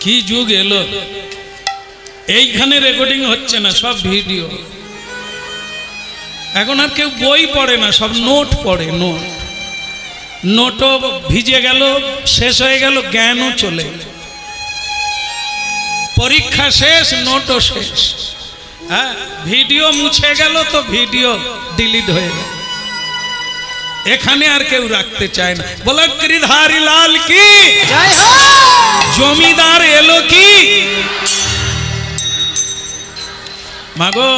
কি যুগ এলো, এইখানে রেকর্ডিং হচ্ছে না, সব ভিডিও। এখন আর কেউ বই পড়ে না, সব নোট পড়ে। নোটও ভিজে গেল, শেষ হয়ে গেল, জ্ঞানও চলে গেল। পরীক্ষা শেষ, নোটও শেষ। হ্যাঁ, ভিডিও মুছে গেল তো ভিডিও ডিলিট হয়ে গেল। এখানে আর কেউ রাখতে চায় না। বলো গিরিধারী লাল কি জয় হো, জমিদার এলো কি। মাগো,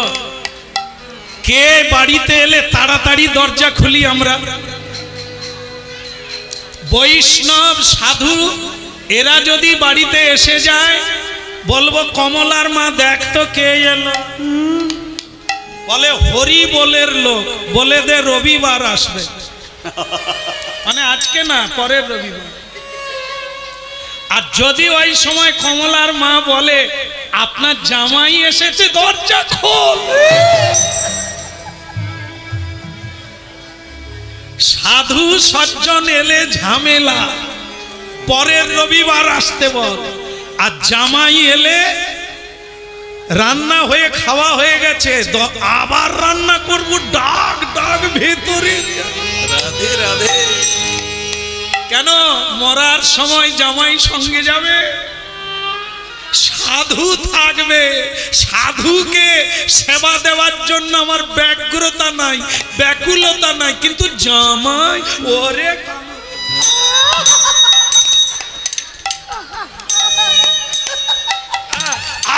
কে বাড়িতে এলে তাড়াতাড়ি দরজা খুলি আমরা? বৈষ্ণব সাধু এরা যদি বাড়িতে এসে যায়, বলবো কমলার মা দেখ তো কে এলো। বলে হরি বলের লোক, বলে দে রবিবার আসবে। মানে আজকে না, পরের রবিবার। আর যদি ওই সময় কমলার মা বলে আপনার জামাই এসেছে, দরজা খোল। সাধু সজ্জন এলে ঝামেলা, পরের রবিবার আসতে বল। আর জামাই এলে রান্না হয়ে খাওয়া হয়ে গেছে, আবার রান্না করব, ডাক ডাক ভেতরে। রাধে রাধে। কেন? মরার সময় জামাই সঙ্গে যাবে, সাধু থাকবে। সাধুকে সেবা দেওয়ার জন্য আমার ব্যগ্রতা নাই, ব্যাকুলতা নাই, কিন্তু জামাই ওরে।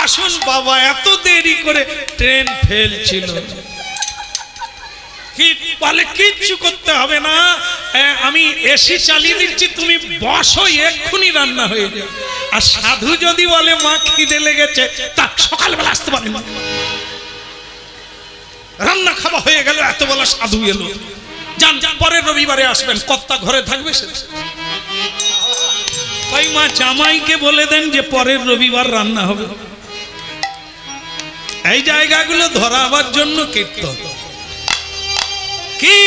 আসুন বাবা, এত দেরি করে ট্রেন ফেল ছিল। কি বলে কিচ্ছু করতে হবে না, আমি এসি চালিয়ে দিচ্ছি, তুমি বসো, এক্ষুনি রান্না হয়ে যাবে। আর সাধু যদি বলে মা খিদে লেগেছে, তা সকালবেলা আসতে পারেন, রান্না খাওয়া হয়ে গেল, এত বলা সাধু এলো, যান পরের রবিবারে আসবেন, কর্তা ঘরে থাকবে। তাই মা জামাইকে বলে দেন যে পরের রবিবার রান্না হবে। এই জায়গাগুলো ধরাবার জন্য কীর্তন। কি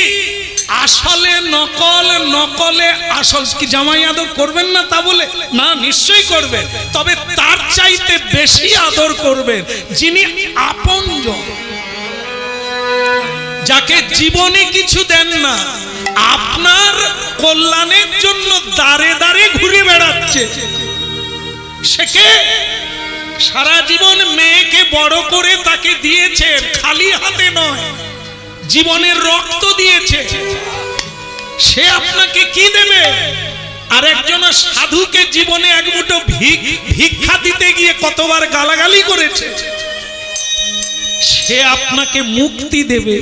আসলে নকল, নকলে আসল। কি জামাই আদর করবেন না তা বলে না, নিশ্চয়ই করবেন, তবে তার চাইতে বেশি আদর করবেন যিনি আপনজন, যাকে জীবনে কিছু দেন না, আপনার কল্যাণের জন্য দাঁড়ে দাঁড়ে ঘুরে বেড়াচ্ছে। সেকে সারা জীবন মেয়েকে বড় করে তাকে দিয়েছেন, খালি হাতে নয়, জীবনের রক্ত দিয়েছে। সে আপনাকে কি দেবে? আর একজন সাধুকে জীবনে এক মুঠো ভিক্ষা দিতে গিয়ে কতবার গালাগালি করেছে। সে আপনাকে মুক্তি দেবে,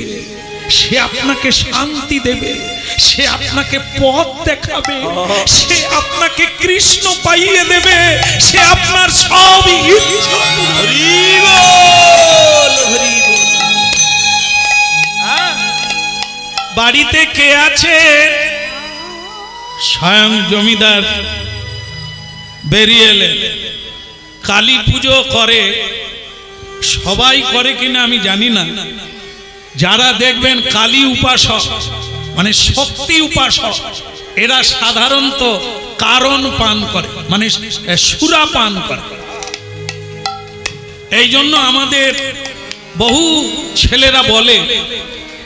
সে আপনাকে শান্তি দেবে, সে আপনাকে পথ দেখাবে, সে আপনাকে কৃষ্ণ পাইয়ে দেবে, সে আপনার সব ইচ্ছা। হরি বল, হরি বল। বাড়িতে কে আছে? স্বয়ং জমিদার বেরিয়ে এলেন। কালী পুজো করে, সবাই করে কিনা আমি জানি না। যারা দেখবেন কালী উপাসক, মানে শক্তি উপাসক, এরা সাধারণত কারণ পান করে, মানে সুরা পান করে। এই জন্য আমাদের বহু ছেলেরা বলে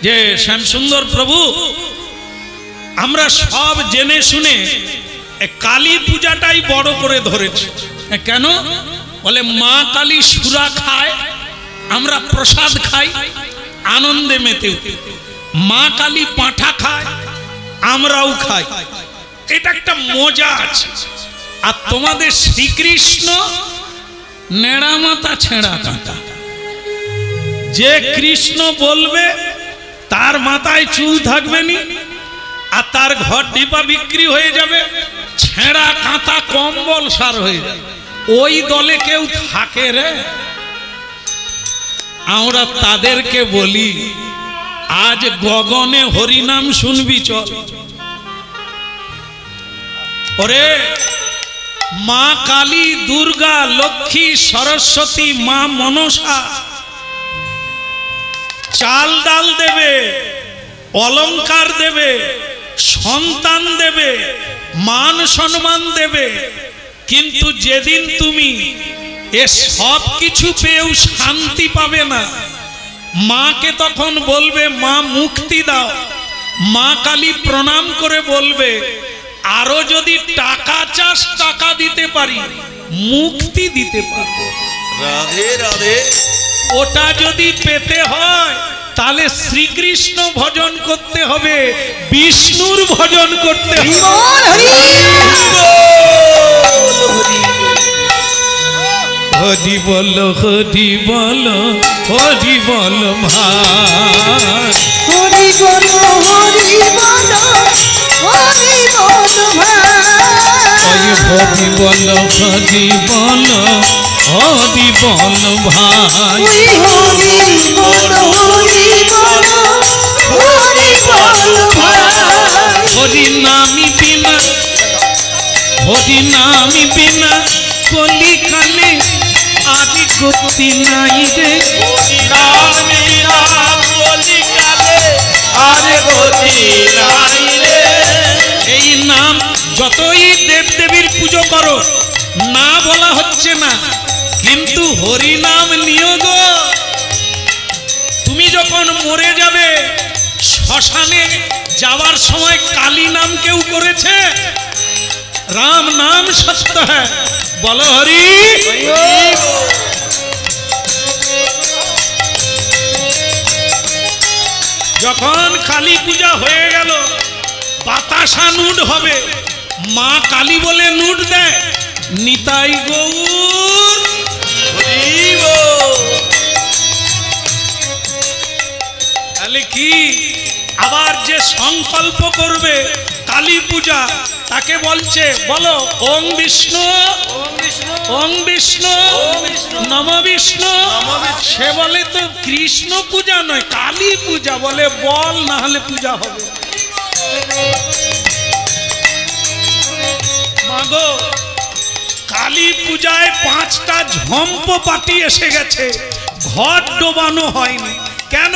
যে শ্যামসুন্দর প্রভু, আমরা সব জেনে শুনে কালী পূজাটাই বড় করে ধরেছি। কেন? বলে মা কালী সুরা খায়, আমরা প্রসাদ খাই, আনন্দে মেতে। মা কালী পাঁঠা খায়, আমরাও খাই, এটা একটা মজা আছে। আর তোমাদের শ্রীকৃষ্ণ নেড়া মাথা ছেঁড়া কাঁটা। যে কৃষ্ণ বলবে তার মাথায় চুল থাকবে নি, আর তার ঘর ডিপা বিক্রি হয়ে যাবে, ছেঁড়া কাঁথা কম্বল সার হয়ে যাবে। ওই দলে কেউ থাকে রে? আমরা তাদেরকে বলি, আজ গগনে হরিনাম শুনবি চল। ওরে মা কালী, দুর্গা, লক্ষ্মী, সরস্বতী, মা মনসা চাল ডাল দেবে, অলংকার দেবে, সন্তান দেবে, মান সম্মান দেবে। কিন্তু যেদিন তুমি এ সব কিছু পেয়েও শান্তি পাবে না, মাকে তখন বলবে মা মুক্তি দাও। মা কালী প্রণাম করে বলবে আরো যদি টাকা চাস টাকা দিতে পারি, মুক্তি দিতে পারবো। রাধে রাধে। ওটা যদি পেতে হয় তাহলে শ্রীকৃষ্ণ ভজন করতে হবে, বিষ্ণুর ভজন করতে হবে। হরি বল হরি বল হরি বল ভাই, হরি বল হরি বল হরি বল ভাই, হরি বল হরি বল হরি বল ভাই, হরি বল হরি বল হরি বল ভাই। হরি নামি বিনা, হরি নামি বিনা কলি কালে আদি গতি নাই রে। এই নাম যতই দেবদেবীর পুজো করো না বলা হচ্ছে না, কিন্তু হরি নাম নিও গো। তুমি যখন মরে যাবে শ্মশানে যাওয়ার সময় কালী নাম কেউ করেছে? রাম নাম সত্য হ্যাঁ, বলো হরি। যখন কালী পূজা হয়ে গেল বাতাসা নুট হবে, মা কালী বলে নুট দেয় নিতাই গৌর। তাহলে কি আবার যে সংকল্প করবে কালী পূজা তাকে বলছে বলো ওং বিষ্ণু ওং বিষ্ণু নম বিষ্ণু। সে বলে তো কৃষ্ণ পূজা নয় কালী পূজা, বলে বল না হলে পূজা হবে। মাগো কালী পূজায় 5টা ঝম্প পাটি এসে গেছে, ঘট ডোবানো হয়নি। কেন?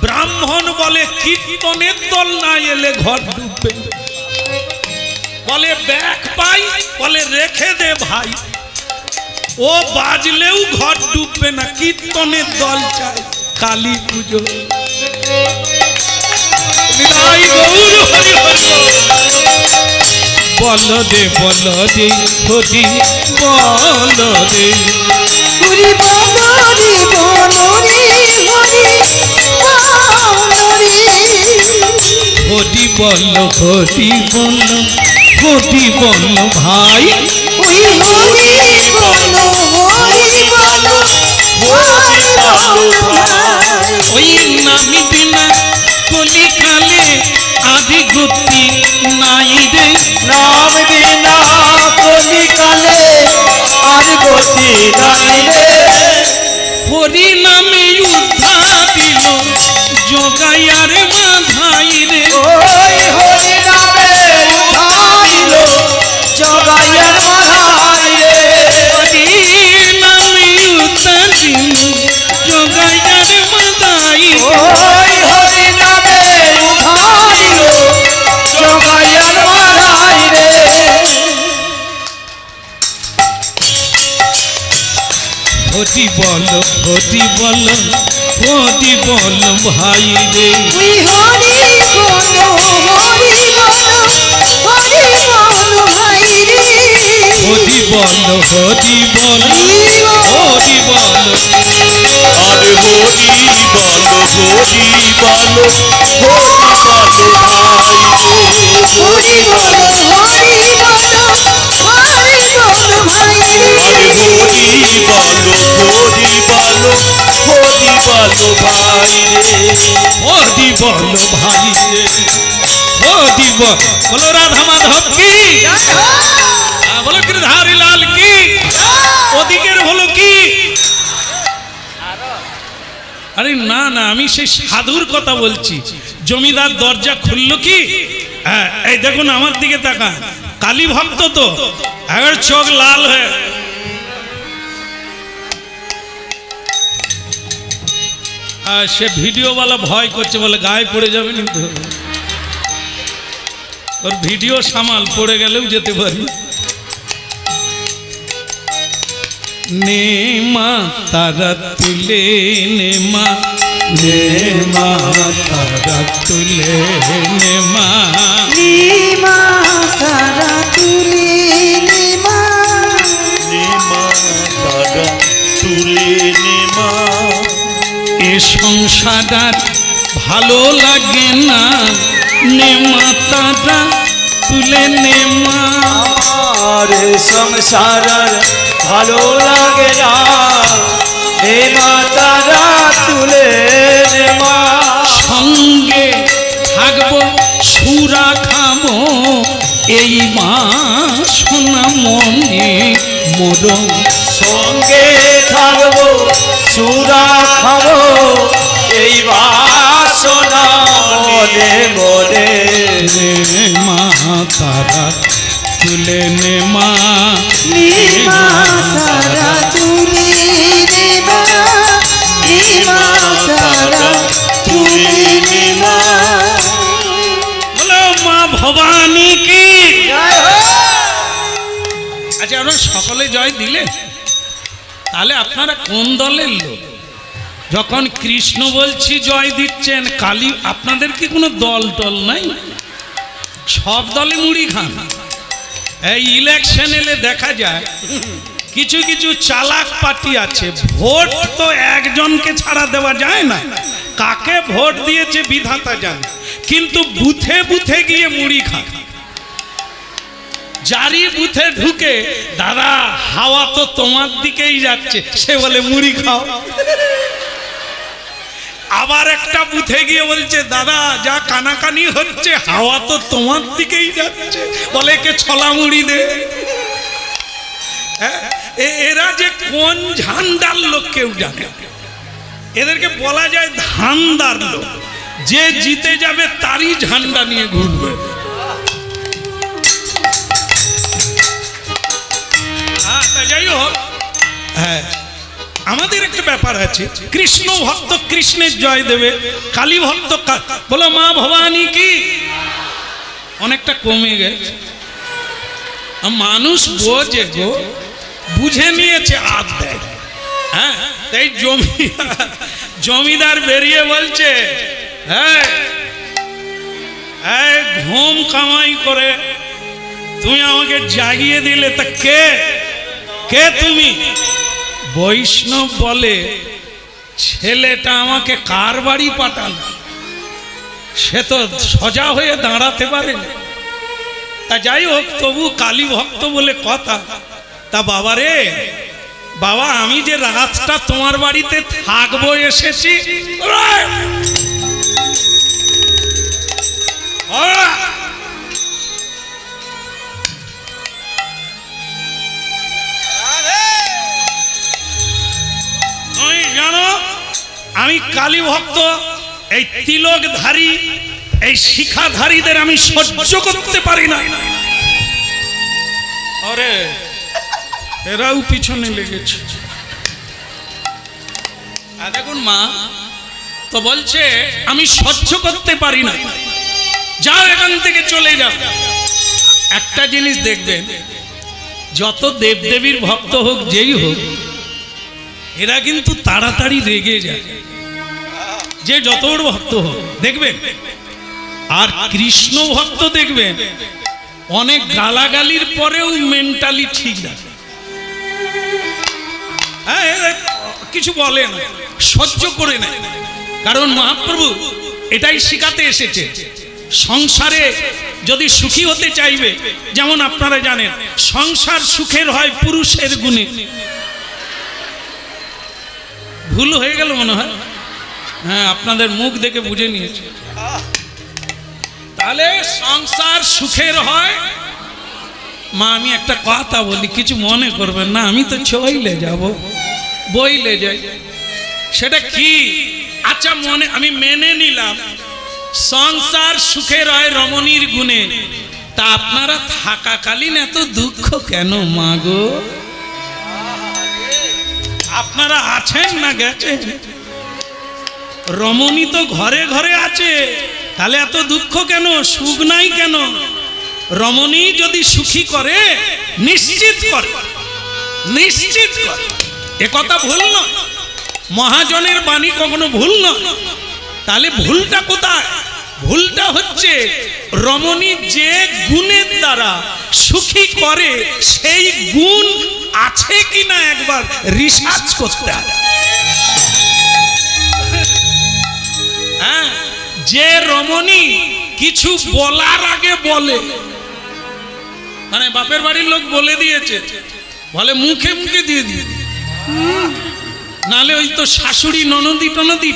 ব্রাহ্মণ বলে কীর্তনের দল না এলে ঘট ডুববে, বলে ব্যাগ পাই, বলে রেখে দে ভাই, ও বাজলেও ঘট ডুববে না, কীর্তনের দল চাই। কালী পুজো বল দে বল দে হরি বল দে, হরি বল হরি বল হরি বল হরি বল হরি বল ভাই, হরি বল হরি বল হরি বল ভাই। ওই নামি বিনা কলি কালে আদি গতি নাই রে। নাম বিনা কলি কালে আর গতি নাই রে। হরি নামে উদ্ধা দিল জগাইয়ার মাধাই রে। ওই হরি নামে উঠাইল জগাইয়ার মাধাই রে। হরি নামে উদ্ধা দিল জগাইয়ার মাধাই রে। ওই হরি নামে উঠাইল জগাইয়ার মাধাই রে। হরি বল হরি বল হরি বল ভাই রে। হরি বল হরি বল হরি বল ভাই রে। হরি বল হরি বল হরি বল, আরে হরি বল হরি বল হরি বল ভাই রে। হরি বল হরি বল হরি বল ভাই রে। আরে হরি বল হরি বল হরি বল ভাই রে। হরি বল ভাই রে। হরি বল, বলো রাধা মাধব কি, বলো গিরধারী লাল কি, ওদিকের হলো কি। আরে না না, আমি সেই সাধুর কথা বলছি। জমিদার দরজা খুললো কি, হ্যাঁ এই দেখুন আমার দিকে তাকা, কালী ভক্ত তো এবার চোখ লাল হয়ে, সে ভিডিওওয়ালা ভয় করছে, বলে গায়ে পড়ে যাবে না তো, ওর ভিডিও সামাল পড়ে গেলেও যেতে পারি। নে মা তারা তুলে নে মা, নে মা তারা তুলে নে মা, নিমা তারা তুলে নিমা, নেমা তারা তুলে নেমা, এ সংসার আর ভালো লাগে না, নে মা তারা তুলে নে মা, আর সংসার আর ভালো লাগে না, নেমা তারা তুলে নেমা, সঙ্গে থাকবো সুরা খাবো এই মা সোনা মনে মরম, সঙ্গে থাকবো সুরা খাবো এই বাসনা মনে মনে, নে মা তারা তুলে নে মা, নিমা তারা তুলে নিমা, নিমা তারা তুলে নিমা। বলো মা ভবানী কি। আচ্ছা আমরা সকলে জয় দিলে, তাহলে আপনারা কোন দলের লোক? যখন কৃষ্ণ বলছি জয় দিচ্ছেন, কালী আপনাদের কি কোনো দল টল নাই? সব দলে মুড়ি খান। এই ইলেকশন এলে দেখা যায় কিছু কিছু চালাক পার্টি আছে, ভোট তো একজনকে ছাড়া দেওয়া যায় না, কাকে ভোট দিয়েছে বিধাতা জানে, কিন্তু বুথে বুথে গিয়ে মুড়ি খায়। যারি বুথে ঢুকে দাদা হাওয়া তো তোমার দিকেই যাচ্ছে, সে বলে মুড়ি খাও। আবার একটা বুথে গিয়ে বলছে দাদা যা কানাকানি হচ্ছে হাওয়া তো তোমার দিকেই যাচ্ছে, বলে কে ছলা মুড়ি দে। এরা যে কোন ঝান্ডার লোক কেউ জানে, এদেরকে বলা যায় ধান্দার লোক, যে জিতে যাবে তারই ঝান্ডা নিয়ে ঘুরবে। যাই হোক, হ্যাঁ আমাদের একটা ব্যাপার আছে, কৃষ্ণ ভক্ত কৃষ্ণের জয় দেবে, কালী ভক্ত বলো মা ভবানী কি। অনেকটা কমে গেছে, মানুষ বোঝে গো, বুঝে নিয়েছে আদ দেয়। হ্যাঁ তাই জমিদার বেরিয়ে বলছে হ্যাঁ হ্যাঁ ঘুম কামাই করে তুমি আমাকে জাগিয়ে দিলে, তা কে কে তুমি? বৈষ্ণব বলে ছেলেটা আমাকে কার বাড়ি পাঠালো, সে তো সোজা হয়ে দাঁড়াতে পারে না। তা যাই হোক, তবু কালী ভক্ত বলে কথা। তা বাবা রে বাবা, আমি যে রাতটা তোমার বাড়িতে থাকবো এসেছি, জানো আমি কালী ভক্ত, এই তিলকধারী এই শিখাধারীদের আমি সহ্য করতে পারি না। আরে এরাও পিছনে লেগেছে। দেখুন মা তো বলছে আমি সহ্য করতে পারি না, যাও এখান থেকে চলে যাও। একটা জিনিস দেখবেন, যত দেবদেবীর ভক্ত হোক যেই হোক, এরা কিন্তু তাড়াতাড়ি রেগে যায়, যে যত বড় ভক্ত হোক দেখবেন। আর কৃষ্ণ ভক্ত দেখবেন অনেক গালাগালির পরেও মেন্টালি ঠিক থাকে, হ্যাঁ কিছু বলে না, সহ্য করে নেয়। কারণ মহাপ্রভু এটাই শিখাতে এসেছে, সংসারে যদি সুখী হতে চাইবে, যেমন আপনারা জানেন সংসার সুখের হয় পুরুষের গুণে। ভুল হয়ে গেল মনে হয়, হ্যাঁ আপনাদের মুখ দেখে বুঝে নিয়েছে। তাহলে সংসার সুখের হয়। মা আমি একটা কথা বলি, কিছু মনে করবেন না, আমি তো চইলে যাব, বইলে যাই, সেটা কি? আচ্ছা মনে আমি মেনে নিলাম সংসার সুখের হয় রমণীর গুণে, তা আপনারা থাকাকালীন এত দুঃখ কেন মা গো? আপনারা আছেন না গেছেন? রমণী তো ঘরে ঘরে আছে, তাহলে এত দুঃখ কেন, সুখ নাই কেন? রমণী যদি সুখী করে নিশ্চিত করে, নিশ্চিত করে। এ কথা ভুল নয়, মহাজনের বাণী কখনো ভুল নয়। তাহলে ভুলটা কোথায়? ভুলটা হচ্ছে রমণী যে গুণের দ্বারা সুখী করে সেই গুণ আছে কিনা একবার রিসার্চ করতে হবে। হ্যাঁ, যে রমণী কিছু বলার আগে বলে, মানে বাপের বাড়ির লোক বলে দিয়েছে, বলে মুখে মুখে দিয়ে দিয়ে, নালে ওই তো শাশুড়ি ননদি টনদি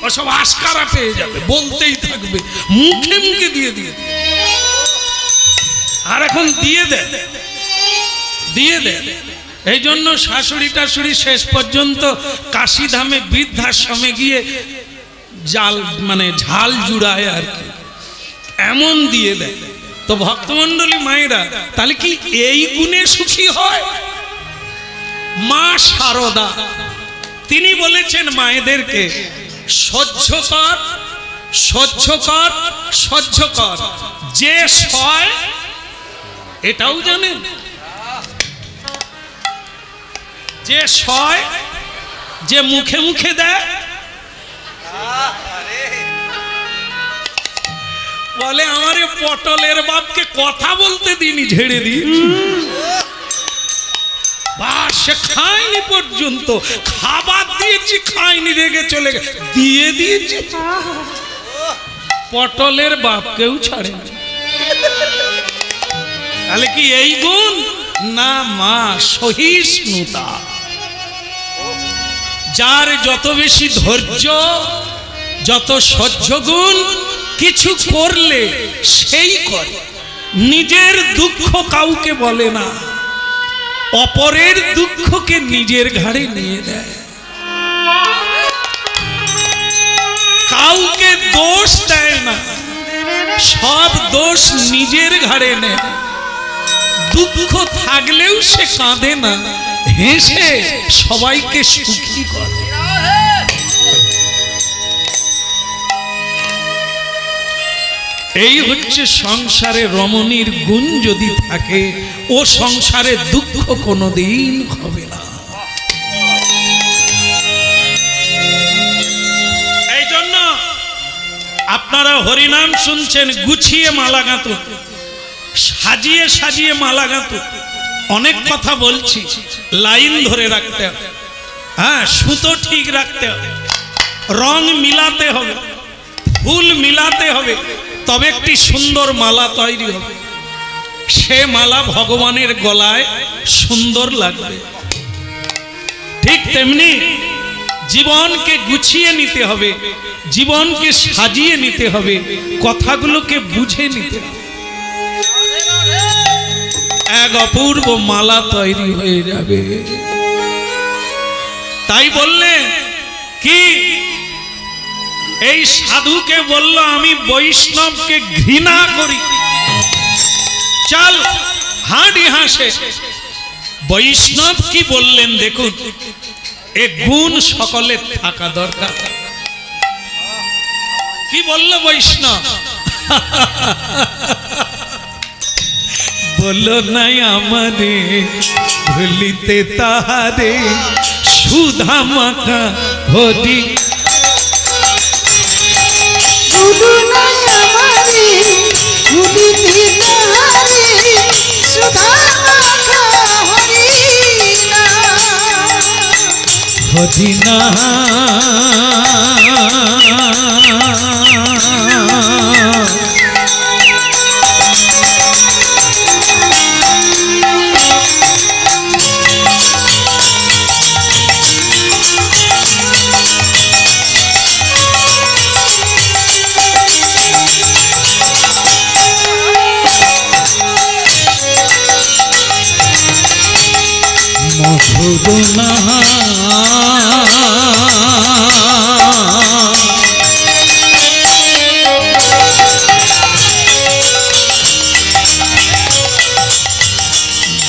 ওসব আশকারা পেয়ে যাবে, বলতেই থাকবে, মুখে মুখে দিয়ে দিয়ে। আর এখন দিয়ে দেয়, দিয়ে দেয়। এই জন্য শাশুড়ি টাশুড়ি শেষ পর্যন্ত কাশিধামে বৃদ্ধাশ্রমে গিয়ে জাল মানে ঝাল জুড়ায় আর কি, এমন দিয়ে দেয়। তো ভক্তমণ্ডলী মায়েরা, তাহলে কি এই গুণে সুখী হয়? মা শারদা তিনি বলেছেন মায়েদেরকে, সহ্য কর, সহ্য কর, সহ্য কর, যে সয় এটাও জানেন, যে সয়, যে মুখে মুখে দেয়। বলে আমারে পটলের বাপকে কথা বলতে দিনি, ঝেড়ে দিই, সে খায়নি পর্যন্ত, খাবার দিয়েছি খায়নি, রেগে চলে গেছে, দিয়ে দিয়েছি। পটলের বাপকেও ছাড়ে না। তাহলে কি এই গুণ? না, মা সহিষ্ণুতা। যার যত বেশি ধৈর্য, যত সহ্য গুণ, কিছু করলে সেই করে, নিজের দুঃখ কাউকে বলে না, অপরের দুঃখকে নিজের ঘাড়ে নিয়ে দেয়, কাউকে দোষ দেয় না, সব দোষ নিজের ঘাড়ে নেয়। দুঃখ থাকলেও সে কাঁদে না, হেসে সবাইকে সুখী করে। এই হচ্ছে সংসারে রমণীর গুণ যদি থাকে, ও সংসারে দুঃখ কোনোদিন হবে না। এই জন্য আপনারা হরিনাম শুনছেন, গুছিয়ে মালা গাঁথো, সাজিয়ে সাজিয়ে মালা গাঁথো। অনেক কথা বলছি, লাইন ধরে রাখতে হবে, হ্যাঁ, সুতো ঠিক রাখতে হবে, রং মিলাতে হবে, ফুল মিলাতে হবে, তবে একটি সুন্দর মালা তৈরি হবে। সে মালা ভগবানের গলায় সুন্দর লাগবে। ঠিক তেমনি জীবনকে গুছিয়ে নিতে হবে, জীবনকে সাজিয়ে নিতে হবে, কথাগুলোকে বুঝে নিতে হবে, এক অপূর্ব মালা তৈরি হয়ে যাবে। তাই বললেন কি, এই সাধুকে বলল আমি বৈষ্ণবকে ঘৃণা করি, চল হাঁড়ি হাসে। বৈষ্ণব কি বললেন দেখুন, এ গুণ সকলের থাকা দরকার। কি বলল বৈষ্ণব? বলো নাই আমারে ভুলিতে তাহারে, সুধা মাখা হরি। বলো নাই আমারে ভুলিতে তাহারে, সুধা মাখা হরি মধুর না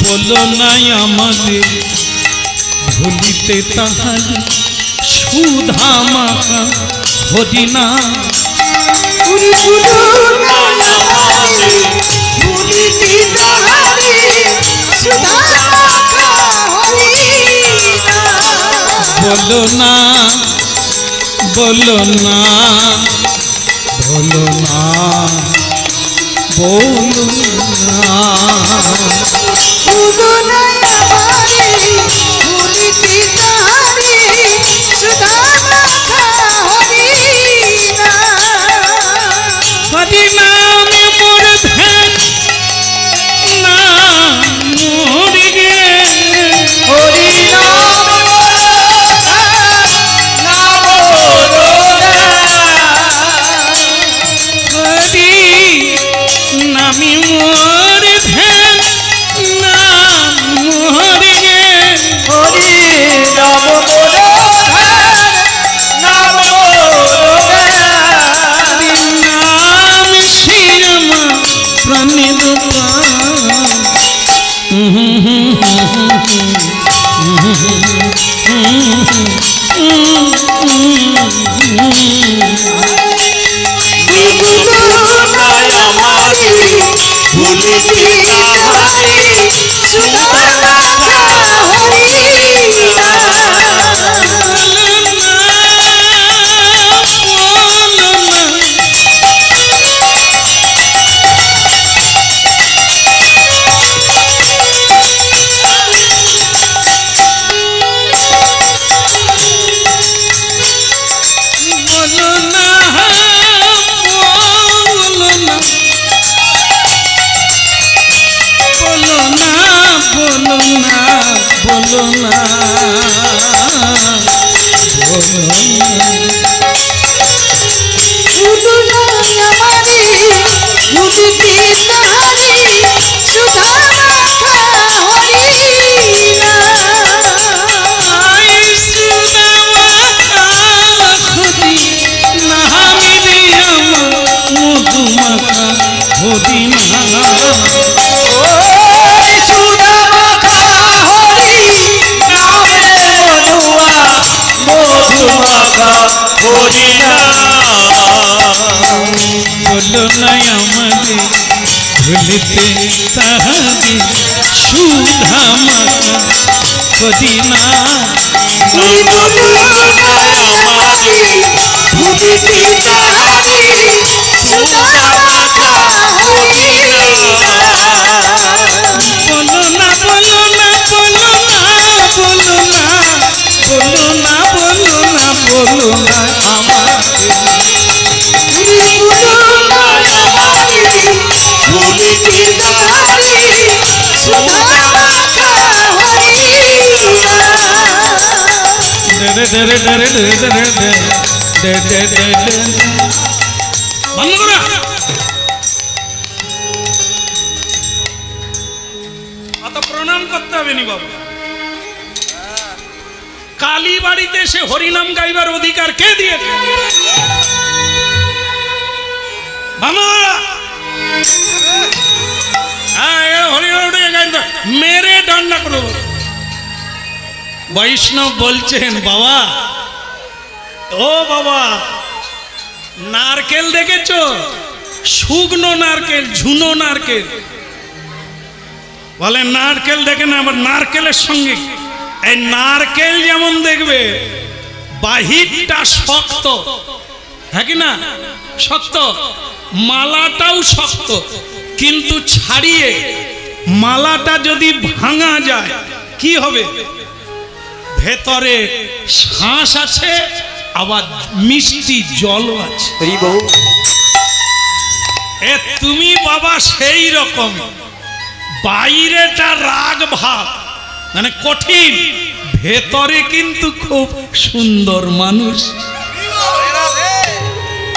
বলো নাই আমাদের ভুলিতে তাহারে, সুধা মাখা হরি না। ভুলিতে তাহারে, সুধা মাখা হরি বলো না বলো না বলো না বলো না উদনায় আমারে ভুলিতে তারে সুধা মাখা হরি না হরি নামে মোর ধ্যান না মরি গে হরি নাম নাম হরি নামি মোর ধ্যান না মরি গে হরি নাম নাম হরি নাম শ্রীরাম প্রণিত উদনায় আমারে ভুলিতে তাহারে সুধা মাখা হরি না বলো না উদনায় আমারে ভুলিতে তারে সুধা মাখা হরি না হরি না ওই সুধা মাখা হরি নামে মনুয়া মধুমাখা হরি না বলো না আমারে ভুলিতে তাহারি সুধা মাখা হরি না উদনায় আমারে ভুলিতে তাহারে সুধা মাখা হরি না বলো না বলো না বলো না বলো না বলো না বলো না বলো না আমার উদনায় আমারে ভুলিতে তাহারে সুধা মাখা হরি না ডরে ডরে ডরে ডরে ডরে ডরে ডরে ডরে বন্ধ করো অত প্রণাম করতে হবে নি বাবু কালী বাড়িতে এসে হরিনাম গাইবার অধিকার কে দিয়েছে মেরে ডান্ডা করো বৈষ্ণব বলছেন বাবা ও বাবা নারকেল দেখেছো শুকনো নারকেল ঝুনো নারকেল বলে নারকেল দেখে না আবার নারকেলের সঙ্গে এই নারকেল যেমন দেখবে বাহিরটা শক্ত হ্যাঁ কি না শক্ত মালাটাও শক্ত কিন্তু ছাড়িয়ে মালাটা যদি ভাঙা যায় কি হবে ভেতরে শ্বাস আছে আবার মিষ্টি জলও আছে এ তুমি বাবা সেই রকম বাইরেটা রাগ ভাব মানে কঠিন ভেতরে কিন্তু খুব সুন্দর মানুষ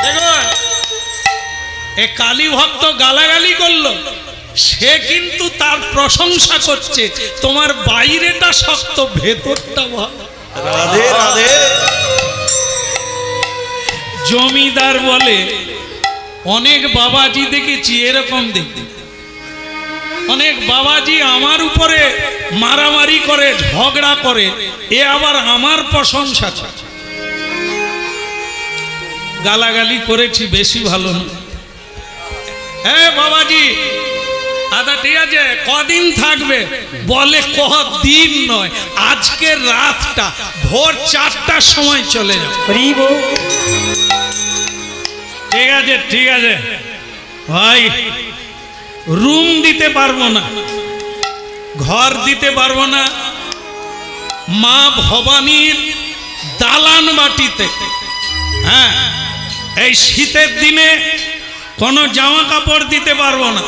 দেখো এ কালী ভক্ত গালাগালি করলো সে কিন্তু তার প্রশংসা করছে তোমার বাইরেটা শক্ত ভেতরটা ভালো রাধে রাধে জমিদার বলে অনেক বাবাজি দেখেছি এরকম দেখতে অনেক বাবাজি আমার উপরে মারামারি করে ঝগড়া করে এ আবার আমার প্রশংসা করে গালাগালি করেছি বেশি ভালো না হ্যাঁ বাবাজি আচ্ছা ঠিক আছে, কদিন থাকবে? বলে কদিন নয়, আজকের রাতটা ভোর 4টার সময় চলে যাও। ঠিক আছে ঠিক আছে ভাই, রুম দিতে পারবো না, ঘর দিতে পারবো না, মা ভবানীর দালান বাটিতে, হ্যাঁ এই শীতের দিনে কোনো জামা কাপড় দিতে পারবো না,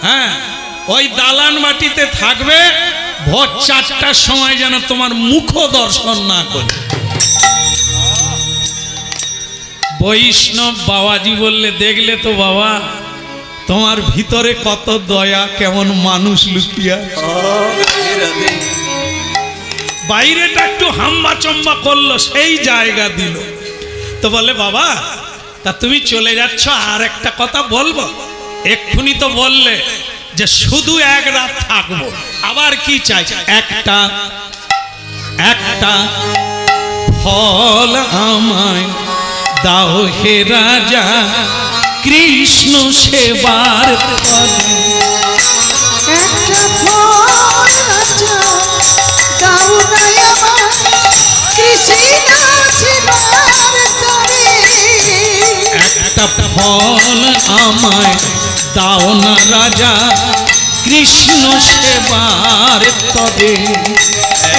হ্যাঁ ওই দালান বাটিতে থাকবে, ভোর 4টার সময় যেন তোমার মুখ দর্শন না করে। বৈষ্ণব বাবাজি বললে, দেখলে তো বাবা তোমার ভিতরে কত দয়া, কেমন মানুষ লুকিয়ে আছে। বাইরেটা একটু হাম্বা চম্বা করলো, সেই জায়গা দিল। তো বলে বাবা তা তুমি চলে যাচ্ছ, আর একটা কথা বলবো? এক্ষুনি তো বললে যে শুধু এক রাত থাকবো, আবার কি চাই? একটা একটা ফল আমায় দাও হে রাজা, কৃষ্ণ সেবার পদে। একটা ফল রাজা দাও না আমায়, কৃষ্ণ সেবার তরে। একটা ফল আমায় দাও না রাজা, কৃষ্ণ সেবার তবে।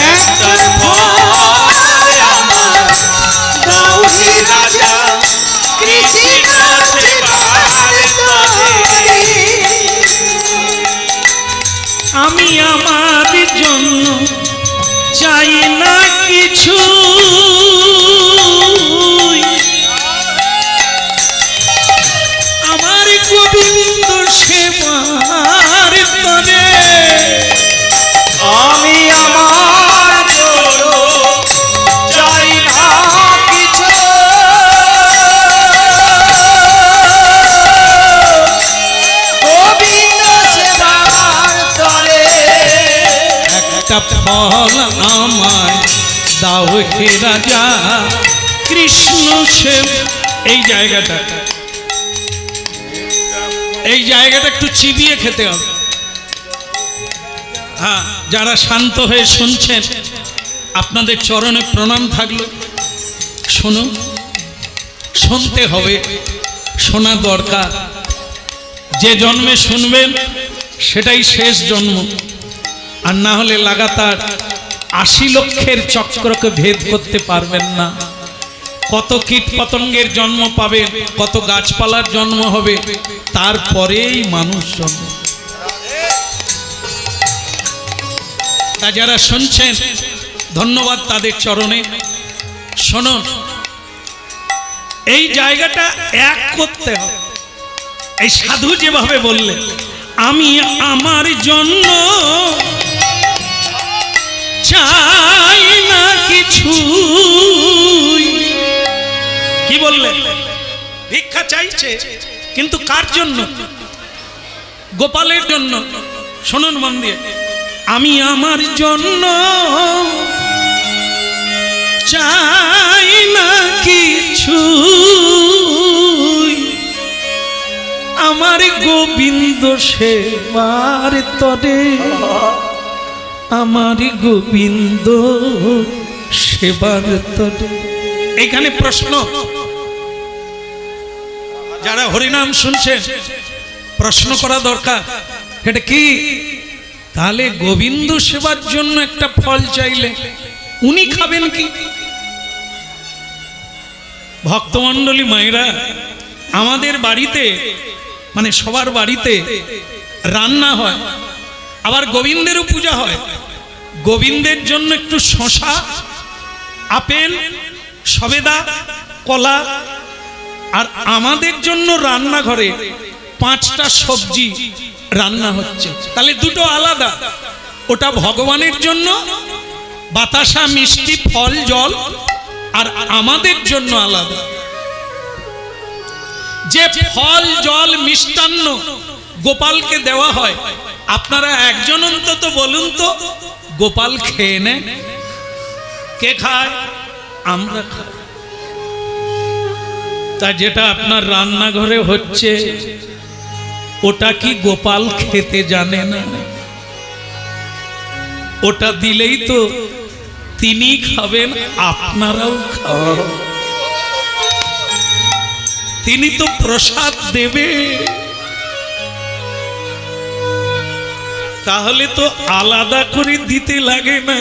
একটা ফল আমায় দাও হে রাজা, কৃষ্ণ সেবার তবে। আমি আমার জন্য চাই না কিছু, আমার গোবিন্দ সেবার তরে। আমি আমার জন্য চাই না কিছু, গোবিন্দ সেবার তরে। একটা ফল আমায় দাও হে রাজা, কৃষ্ণ সেব। এই জায়গাটা একটু চিবিয়ে খেতে হবে। হ্যাঁ, যারা শান্ত হয়ে শুনছেন আপনাদের চরণে প্রণাম থাকলো। শুনুন, শুনতে হবে, শোনা দরকার। যে জন্মে শুনবেন সেটাই শেষ জন্ম, আর না হলে লাগাতার 80 লক্ষের চক্রকে ভেদ করতে পারবেন না। কত কীট পতঙ্গের জন্ম পাবেন, কত গাছপালার জন্ম হবে, তারপরেই মানুষ জন্ম। তা যারা শুনছেন ধন্যবাদ তাদের চরণে। শুনুন, এই জায়গাটা এক করতে হবে। এই সাধু যেভাবে বললে, আমি আমার জন্য চাই না কিছু। কি বললে? ভিক্ষা চাইছে, কিন্তু কার জন্য? গোপালের জন্য। শুনুন মন দিয়ে, আমি আমার জন্য চাই না কিছু, আমার গোবিন্দ সেবার তরে। আমার গোবিন্দ সেবার তরে। এখানে প্রশ্ন, যারা হরিনাম শুনছেন প্রশ্ন করা দরকার, এটা কি? তাহলে গোবিন্দ সেবার জন্য একটা ফল চাইলে উনি খাবেন কি? ভক্তমণ্ডলী মায়েরা, আমাদের বাড়িতে মানে সবার বাড়িতে রান্না হয়, আবার গোবিন্দেরও পূজা হয়। গোবিন্দের জন্য একটু শসা, আপেল, সবেদা, কলা, আর আমাদের জন্য রান্নাঘরে 5টা সবজি রান্না হচ্ছে। তাহলে দুটো আলাদা, ওটা ভগবানের জন্য বাতাসা, মিষ্টি, ফল, জল, আর আমাদের জন্য আলাদা। যে ফল, জল, মিষ্টান্ন গোপালকে দেওয়া হয়, আপনারা একজন অন্তত বলুন তো গোপাল খেয়ে নেয়? কে খায়? আমরা খাই। তা যেটা আপনার রান্নাঘরে হচ্ছে ওটা কি গোপাল খেতে জানে না? ওটা দিলেই তো তিনি খাবেন, আপনারাও খাবেন। তিনি তো প্রসাদ দেবে, তাহলে তো আলাদা করে দিতে লাগে না।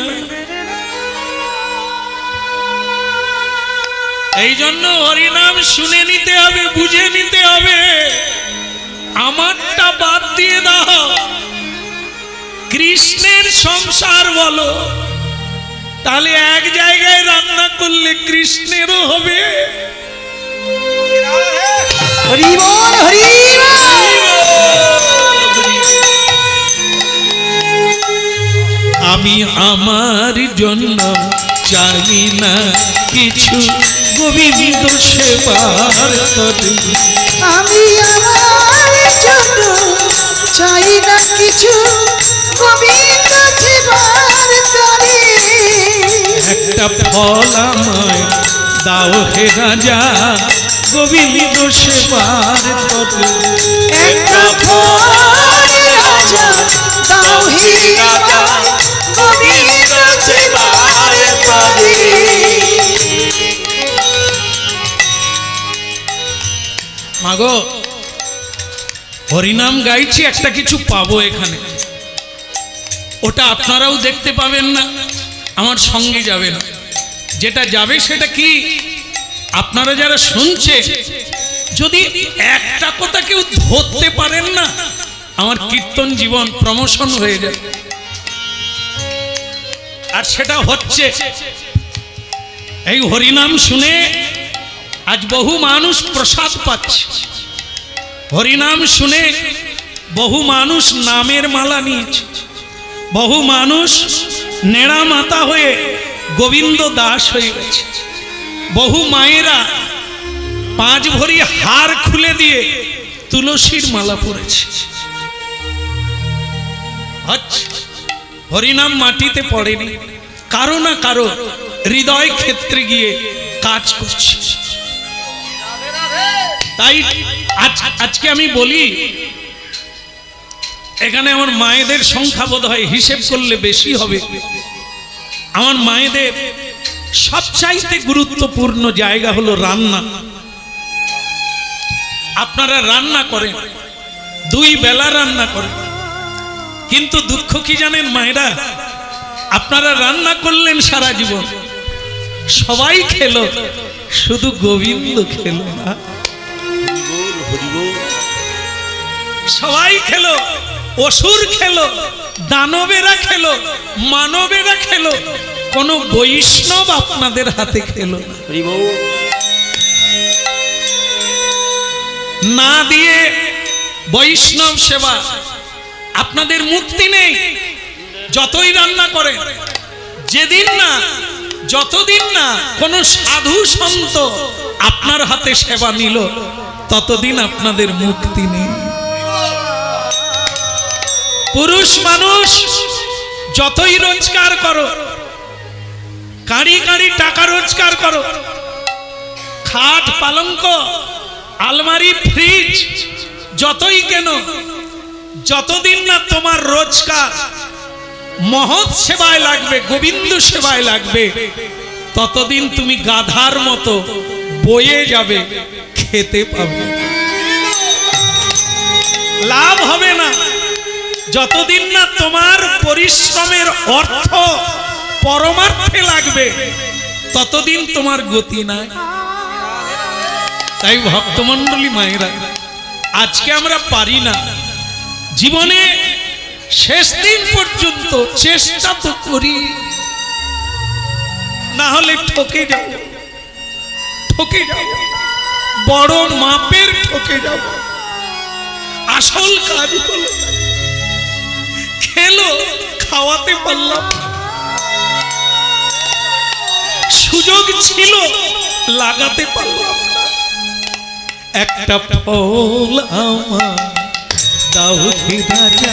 এই জন্য হরিনাম শুনে নিতে হবে, বুঝে নিতে হবে। আমারটা বাদ দিয়ে দাও, কৃষ্ণের সংসার বলো, তাহলে এক জায়গায় রান্না করলে কৃষ্ণেরও হবে। হরি বল, হরি আমি আমার জন্য চাই না কিছু, গোবিন্দ সেবার তরে। আমি আমার জন্য চাই না কিছু, গোবিন্দ সেবার তরে। একটা ফল আমায় দাও হে রাজা, গোবিন্দ সেবার তরে। একটা ফল রাজা দাও হে রাজা, গোবিন্দ সেবার তরে। মাগো, হরিনাম গাইছি, একটা কিছু পাবো এখানে, ওটা আপনারাও দেখতে পাবেন না, আমার সঙ্গে যাবে না। যেটা যাবে সেটা কি, আপনারা যারা শুনছে, যদি একটা কথা কেউ ধরতে পারেন না, আমার কীর্তন জীবন প্রমোশন হয়ে যায়। আর সেটা হচ্ছে, এই হরিনাম শুনে আজ বহু মানুষ প্রসাদ পাচ্ছে। হরিনাম শুনে বহু মানুষ নামের মালা নিয়েছে, বহু মানুষ নেড়া মাতা হয়ে গোবিন্দ দাস হয়ে গেছে। বহু মায়েরা 5 ভরি হার খুলে দিয়ে তুলসীর মালা পরেছে। হরিনাম মাটিতে পড়েনি, কারো না কারো হৃদয় ক্ষেত্রে গিয়ে কাজ করছে। তাই আজকে আমি বলি, এখানে আমার মায়েদের সংখ্যা বোধ হয় হিসেব করলে বেশি হবে। আমার মায়েদের সবচাইতে গুরুত্বপূর্ণ জায়গা হলো রান্না। আপনারা রান্না করেন, 2 বেলা রান্না করেন, কিন্তু দুঃখ কি জানেন মায়েরা, আপনারা রান্না করলেন সারা জীবন, সবাই খেলো, শুধু গোবিন্দ খেলো না। সবাই খেলো, অসুর খেলো, দানবেরা খেলো, মানবেরা খেলো, কোন বৈষ্ণব আপনাদের হাতে খেলো না। দিয়ে বৈষ্ণব সেবা আপনাদের মুক্তি নেই। যতই রান্না করেন, যেদিন না, যতদিন না কোন সাধু সন্ত আপনার হাতে সেবা নিল, ততদিন আপনাদের মুক্তি নেই। পুরুষ মানুষ যতই রোজগার করো, কাঁড়ি কাঁড়ি টাকা রোজগার করো, খাট পালঙ্ক আলমারি ফ্রিজ যতই কেন, যতদিন না তোমার রোজগার মহৎ সেবায় লাগবে, গোবিন্দ সেবায় লাগবে, ততদিন তুমি গাধার মতো বয়ে যাবে, খেতে পাবে, লাভ হবে না। যতদিন না তোমার পরিশ্রমের অর্থ পরমার্থে লাগবে, ততদিন তোমার গতি নাই। তাই ভক্তমণ্ডলী মায়েরা, আজকে আমরা পারি না, জীবনে শেষ দিন পর্যন্ত চেষ্টা তো করি, না হলে ঠকে যাব, ঠকে যাব, বড় মাপের ঠকে যাব। আসল কাজ হলো, খেলো, খাওয়াতে পারলাম, সুযোগ ছিল, লাগাতে পারলাম না। একটা ফল আমার দাও হে রাজা,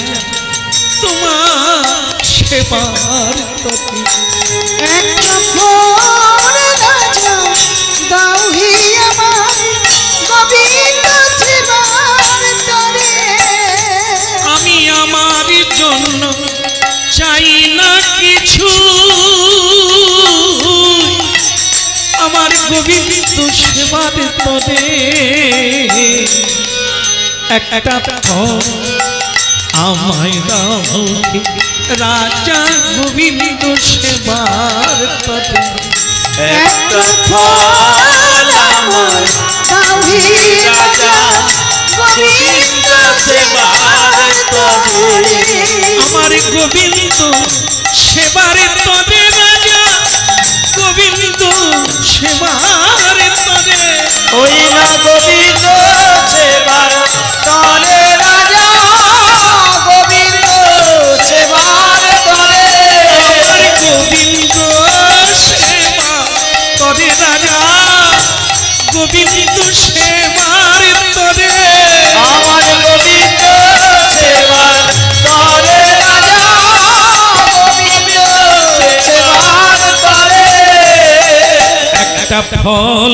তোমার সেবার প্রতি। একটা ফল রাজা দাও হে আমার, গোবিন্দ সেবার তরে। সেবার তরে একটা ফল আমায় দাও রাজা গোবিন্দ সেবার তরে একটা ফল আমার দাওহি রাজা গোবিন্দ সেবার তরে আমার গোবিন্দ সেবার তরে রাজা গোবিন্দ সেবার তরে ওই না গোবিন্দ সেবার তরে রাজা গোবিন্দ সেবার তরে আমার গোবিন্দ সেবা তরে রাজা গোবিন্দ সেবার তরে আমার গোবিন্দ সেবার তরে রাজা গোবিন্দ সেবার তরে একটা ফল